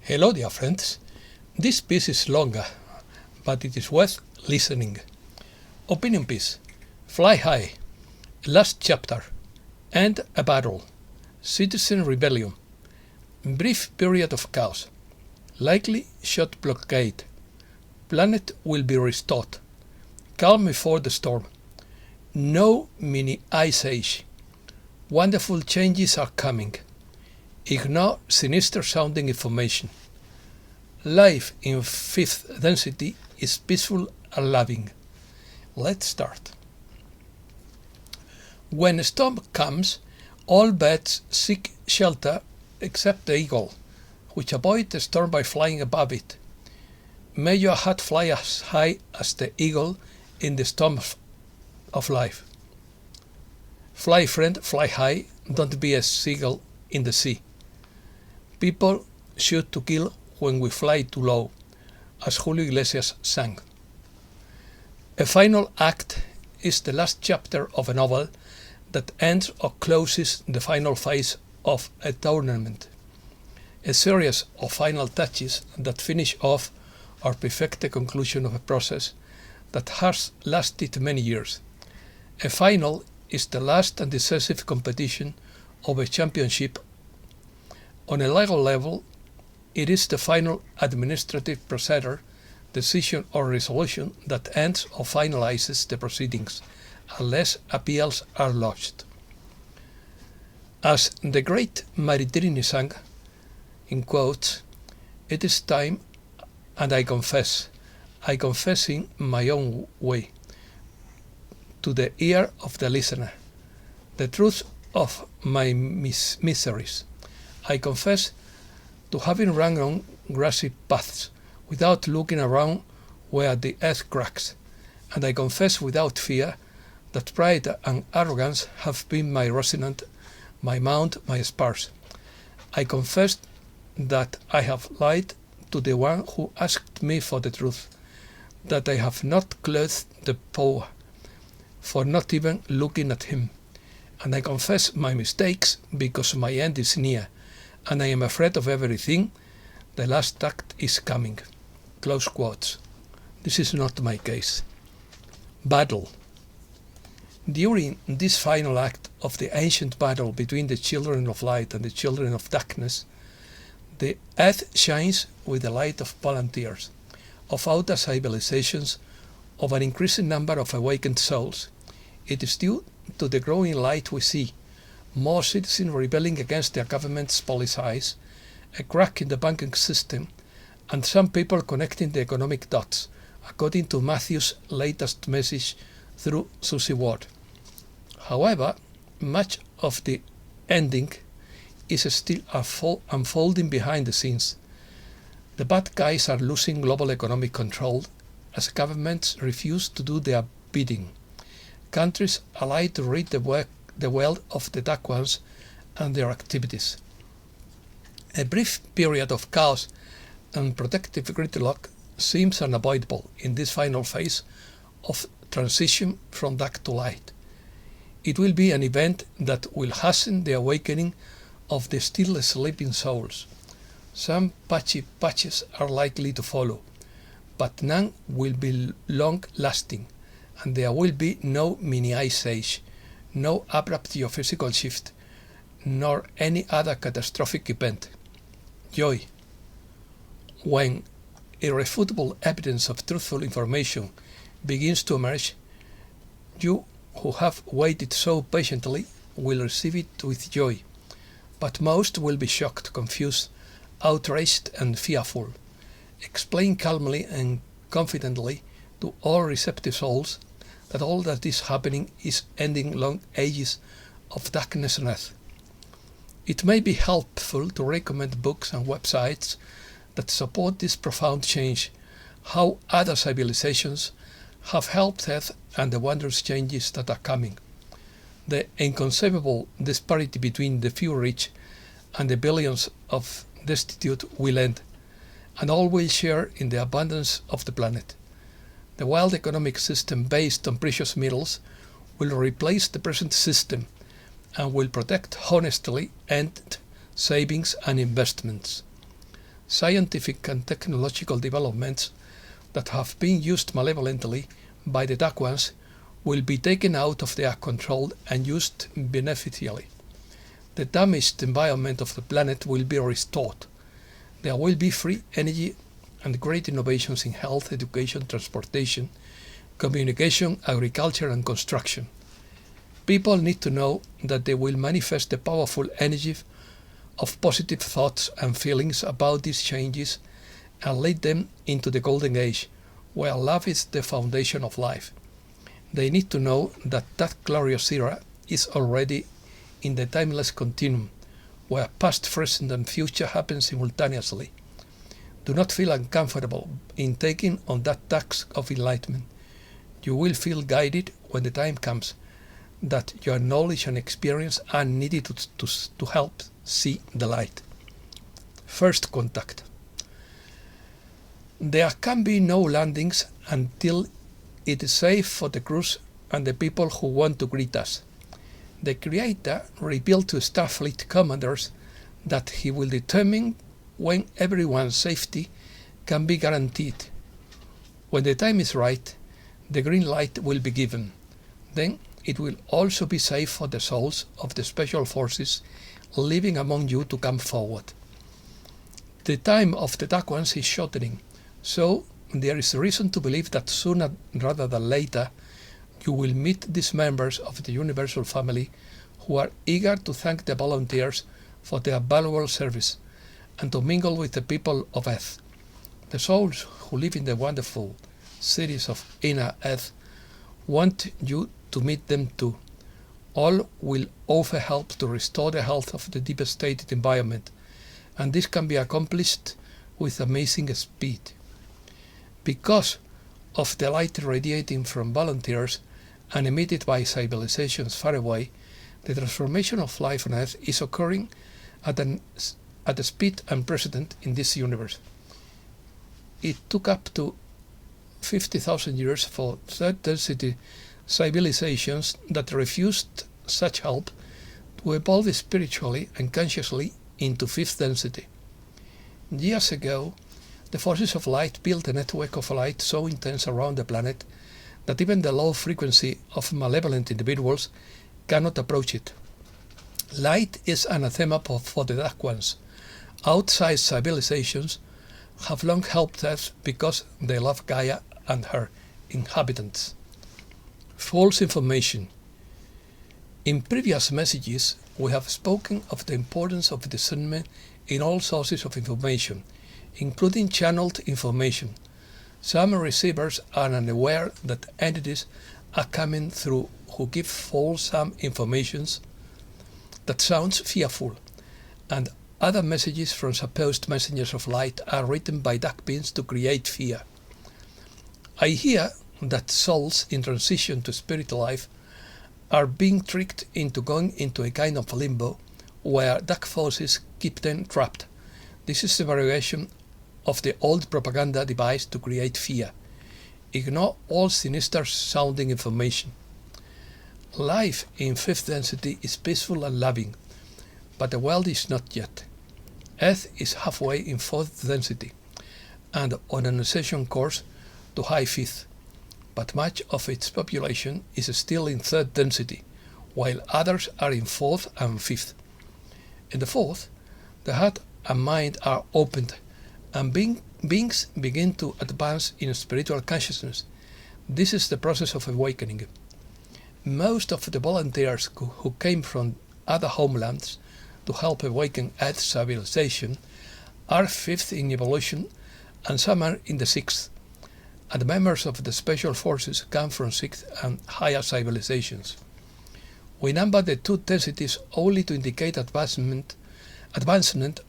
Hello, dear friends. This piece is longer, but it is worth listening. Opinion piece. Fly High. Last chapter. And a battle. Citizen rebellion. Brief period of chaos. Likely short blockade. Planet will be restored. Calm before the storm. No mini ice age. Wonderful changes are coming. Ignore sinister sounding information. Life in fifth density is peaceful and loving. Let's start. When a storm comes, all birds seek shelter except the eagle, which avoids the storm by flying above it. May your heart fly as high as the eagle in the storm of life. Fly, friend, fly high, don't be a seagull in the sea. People shoot to kill when we fly too low, as Julio Iglesias sang. A final act is the last chapter of a novel that ends or closes the final phase of a tournament. A series of final touches that finish off or perfect the conclusion of a process that has lasted many years. A final is the last and decisive competition of a championship. On a legal level, it is the final administrative procedure, decision or resolution that ends or finalizes the proceedings, unless appeals are lodged. As the great Maritrini sang, in quotes, "It is time, and I confess in my own way, to the ear of the listener, the truth of my miseries. I confess to having run on grassy paths without looking around where the earth cracks, and I confess without fear that pride and arrogance have been my resonant, my mount, my spurs. I confess that I have lied to the one who asked me for the truth, that I have not clothed the poor, for not even looking at him, and I confess my mistakes because my end is near, and I am afraid of everything. The last act is coming." Close quotes. This is not my case. Battle. During this final act of the ancient battle between the children of light and the children of darkness, the earth shines with the light of volunteers, of outer civilizations, of an increasing number of awakened souls. It is due to the growing light we see more citizens rebelling against their government's policies, a crack in the banking system, and some people connecting the economic dots, according to Matthew's latest message through Susie Ward. However, much of the ending is still unfolding behind the scenes. The bad guys are losing global economic control as governments refuse to do their bidding. Countries ally to rid the world of the dark ones and their activities. A brief period of chaos and protective gridlock seems unavoidable in this final phase of transition from dark to light. It will be an event that will hasten the awakening of the still sleeping souls. Some patchy patches are likely to follow, but none will be long-lasting, and there will be no mini ice age, no abrupt geophysical shift, nor any other catastrophic event. Joy. When irrefutable evidence of truthful information begins to emerge, you who have waited so patiently will receive it with joy, but most will be shocked, confused, outraged and fearful. Explain calmly and confidently to all receptive souls that all that is happening is ending long ages of darkness on earth. It may be helpful to recommend books and websites that support this profound change, how other civilizations have helped Earth and the wondrous changes that are coming. The inconceivable disparity between the few rich and the billions of destitute will end, and all will share in the abundance of the planet. The world economic system based on precious metals will replace the present system and will protect honestly earned savings and investments. Scientific and technological developments that have been used malevolently by the dark ones will be taken out of their control and used beneficially. The damaged environment of the planet will be restored. There will be free energy and great innovations in health, education, transportation, communication, agriculture, and construction. People need to know that they will manifest the powerful energy of positive thoughts and feelings about these changes and lead them into the golden age, where love is the foundation of life. They need to know that that glorious era is already in the timeless continuum, where past, present, and future happen simultaneously. Do not feel uncomfortable in taking on that task of enlightenment. You will feel guided when the time comes that your knowledge and experience are needed to help see the light. First contact. There can be no landings until it is safe for the crews and the people who want to greet us. The Creator revealed to Starfleet commanders that he will determine when everyone's safety can be guaranteed. When the time is right, the green light will be given. Then it will also be safe for the souls of the special forces living among you to come forward. The time of the dark ones is shortening, so there is reason to believe that sooner rather than later you will meet these members of the universal family who are eager to thank the volunteers for their valuable service and to mingle with the people of Earth. The souls who live in the wonderful cities of inner Earth want you to meet them too. All will offer help to restore the health of the devastated environment, and this can be accomplished with amazing speed. Because of the light radiating from volunteers and emitted by civilizations far away, the transformation of life on Earth is occurring at a speed unprecedented in this universe. It took up to 50,000 years for third density civilizations that refused such help to evolve spiritually and consciously into fifth density. Years ago, the forces of light built a network of light so intense around the planet that even the low frequency of malevolent individuals cannot approach it. Light is anathema for the dark ones. Outside civilizations have long helped us because they love Gaia and her inhabitants. False information. In previous messages, we have spoken of the importance of discernment in all sources of information, including channeled information. Some receivers are unaware that entities are coming through who give false informations that sounds fearful, and other messages from supposed messengers of light are written by dark beings to create fear. I hear that souls in transition to spiritual life are being tricked into going into a kind of limbo where dark forces keep them trapped. This is a variation of the old propaganda device to create fear. Ignore all sinister sounding information. Life in fifth density is peaceful and loving, but the world is not yet. Earth is halfway in fourth density and on an ascension course to high fifth, but much of its population is still in third density, while others are in fourth and fifth. In the fourth, the heart and mind are opened, and beings begin to advance in spiritual consciousness. This is the process of awakening. Most of the volunteers who came from other homelands to help awaken Earth's civilization are fifth in evolution, and some are in the sixth, and members of the special forces come from sixth and higher civilizations. We number the two densities only to indicate advancement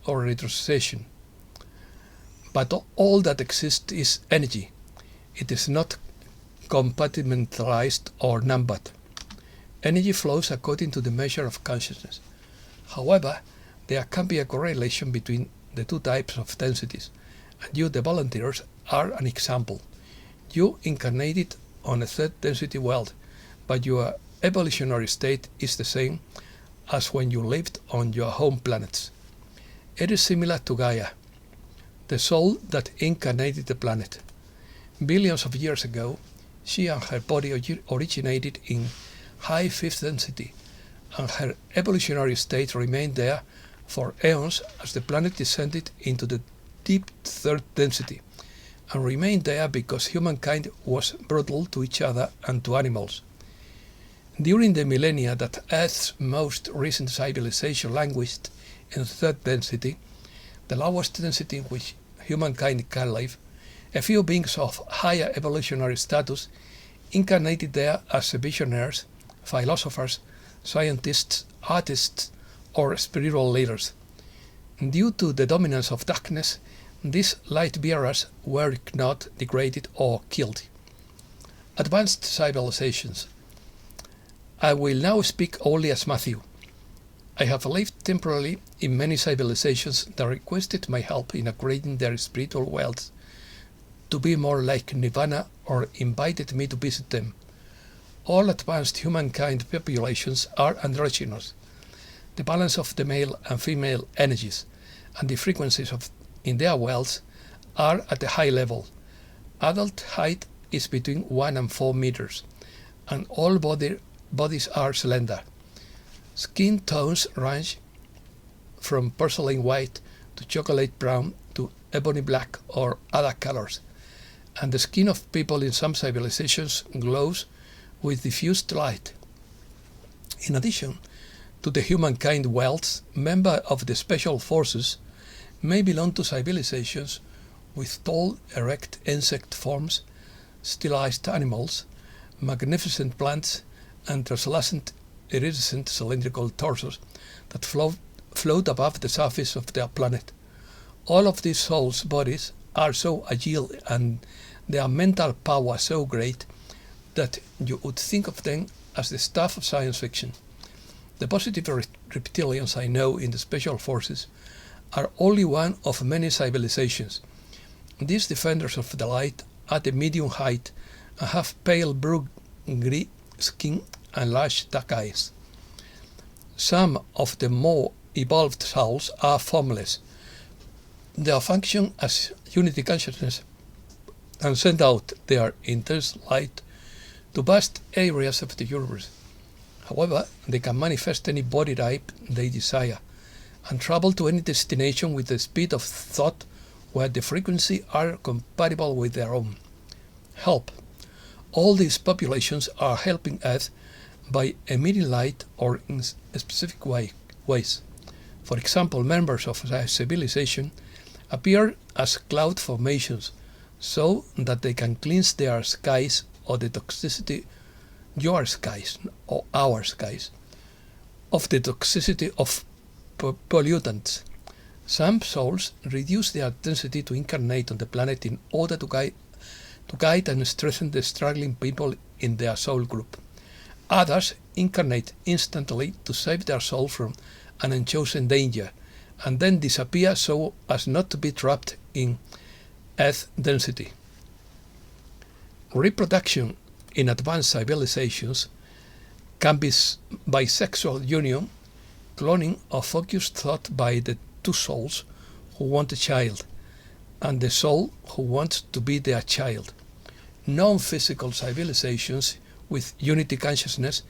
or retrocession. But all that exists is energy. It is not compartmentalized or numbered. Energy flows according to the measure of consciousness. However, there can be a correlation between the two types of densities, and you, the volunteers, are an example. You incarnated on a third density world, but your evolutionary state is the same as when you lived on your home planets. It is similar to Gaia. the soul that incarnated the planet. Billions of years ago, she and her body originated in high fifth density, and her evolutionary state remained there for eons as the planet descended into the deep third density, and remained there because humankind was brutal to each other and to animals. During the millennia that Earth's most recent civilization languished in third density, the lowest density in which humankind can live, a few beings of higher evolutionary status incarnated there as visionaries, philosophers, scientists, artists, or spiritual leaders. Due to the dominance of darkness, these light bearers were ignored, degraded, or killed. Advanced civilizations. I will now speak only as Matthew. I have lived temporarily in many civilizations that requested my help in upgrading their spiritual wealth to be more like Nirvana, or invited me to visit them. All advanced humankind populations are androgynous. The balance of the male and female energies and the frequencies in their wells are at a high level. Adult height is between 1 and 4 meters, and all bodies are slender. Skin tones range from porcelain white to chocolate brown to ebony black or other colors, and the skin of people in some civilizations glows with diffused light. In addition to the humankind wealth, members of the special forces may belong to civilizations with tall, erect insect forms, stylized animals, magnificent plants, and translucent, iridescent cylindrical torsos that float above the surface of their planet. All of these souls' bodies are so agile and their mental power so great that you would think of them as the stuff of science fiction. The positive reptilians I know in the special forces are only one of many civilizations. These defenders of the light are the medium height and have pale blue-grey skin and large dark eyes. Some of the more evolved souls are formless. Their function as unity consciousness and send out their intense light to vast areas of the universe. However, they can manifest any body type they desire and travel to any destination with the speed of thought where the frequency are compatible with their own. Help. All these populations are helping Earth by emitting light or in specific ways. For example, members of a civilization appear as cloud formations so that they can cleanse their skies or the toxicity, your skies or our skies, of the toxicity of pollutants. Some souls reduce their density to incarnate on the planet in order to guide and strengthen the struggling people in their soul group. Others incarnate instantly to save their soul from an unchosen danger, and then disappear so as not to be trapped in Earth density. Reproduction in advanced civilizations can be by sexual union, cloning, or focused thought by the two souls who want a child and the soul who wants to be their child. Non-physical civilizations with unity consciousness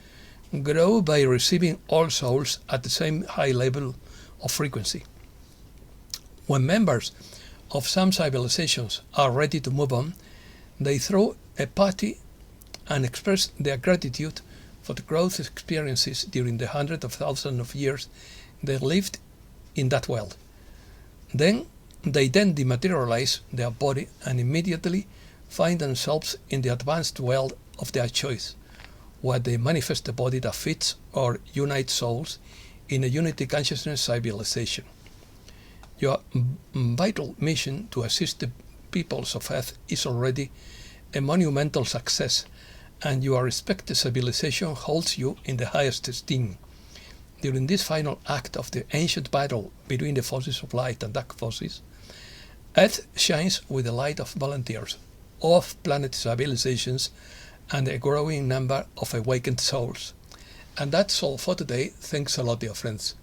grow by receiving all souls at the same high level of frequency. When members of some civilizations are ready to move on, they throw a party and express their gratitude for the growth experiences during the hundreds of thousands of years they lived in that world. Then they dematerialize their body and immediately find themselves in the advanced world of their choice, where they manifest a body that fits or unites souls in a unity consciousness civilization. Your vital mission to assist the peoples of Earth is already a monumental success, and your respected civilization holds you in the highest esteem. During this final act of the ancient battle between the forces of light and dark forces, Earth shines with the light of volunteers, off-planet civilizations, and a growing number of awakened souls. And that's all for today. Thanks a lot, dear friends.